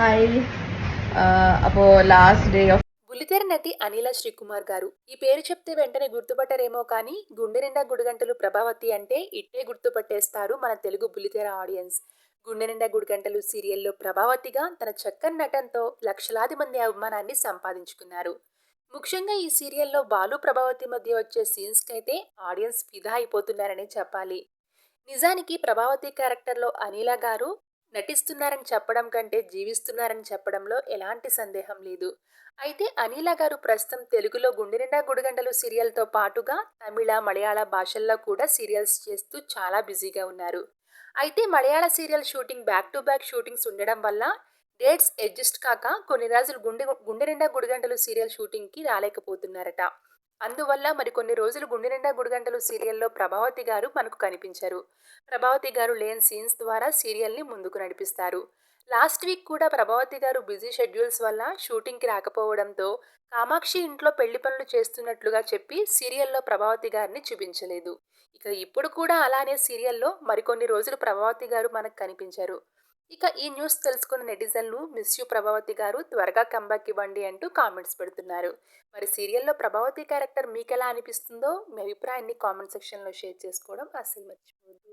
Hi. Last day of బుల్లితెర నటి అనిల శ్రీకుమార్ గారు. ఈ పేరు చెప్తే వెంటనే గుర్తుపట్టరేమో కానీ గుండె నిండా గుడిగంటలు ప్రభావతి అంటే ఇట్టే గుర్తుపట్టేస్తారు మన తెలుగు బుల్లితెర ఆడియన్స్. గుండె నిండా గుడిగంటలు సీరియల్లో ప్రభావతిగా తన చక్కని నటనతో లక్షలాది మంది అభిమానాన్ని సంపాదించుకున్నారు. ముఖ్యంగా ఈ సీరియల్లో బాలు ప్రభావతి మధ్య వచ్చే సీన్స్కి అయితే ఆడియన్స్ ఫిదా అయిపోతున్నారని చెప్పాలి. నిజానికి ప్రభావతి క్యారెక్టర్లో అనిల గారు నటిస్తున్నారని చెప్పడం కంటే జీవిస్తున్నారని చెప్పడంలో ఎలాంటి సందేహం లేదు. అయితే అనిల గారు ప్రస్తుతం తెలుగులో గుండె నిండా గుడిగంటలు సీరియల్తో పాటుగా తమిళ, మలయాళ భాషల్లో కూడా సీరియల్స్ చేస్తూ చాలా బిజీగా ఉన్నారు. అయితే Malayalam serial shooting back to back shootings ఉండడం వల్ల డేట్స్ అడ్జస్ట్ కాక కొన్ని రోజులు గుండె గుండె నిండా గుడిగంటలు సీరియల్ షూటింగ్కి రాలేకపోతున్నారట. అందువల్ల మరికొన్ని రోజులు గుండె నిండా గుడిగంటలు సీరియల్లో ప్రభావతి గారు మనకు కనిపించరు. ప్రభావతి గారు లేని సీన్స్ ద్వారా సీరియల్ని ముందుకు నడిపిస్తారు. లాస్ట్ వీక్ కూడా ప్రభావతి గారు బిజీ షెడ్యూల్స్ వల్ల షూటింగ్కి రాకపోవడంతో కామాక్షి ఇంట్లో పెళ్లి పనులు చేస్తున్నట్లుగా చెప్పి సీరియల్లో ప్రభావతి గారిని చూపించలేదు. ఇక ఇప్పుడు కూడా అలానే సీరియల్లో మరికొన్ని రోజులు ప్రభావతి గారు మనకు కనిపించారు. ఇక ఈ న్యూస్ తెలుసుకున్న నెటిజన్లు మిస్ యూ ప్రభావతి గారు త్వరగా కంబ్యాక్ ఇవ్వండి అంటూ కామెంట్స్ పెడుతున్నారు. మరి సీరియల్లో ప్రభావతి క్యారెక్టర్ మీకు ఎలా అనిపిస్తుందో మీ అభిప్రాయాన్ని కామెంట్ సెక్షన్లో షేర్ చేసుకోవడం అస్సలు మర్చిపోవద్దు.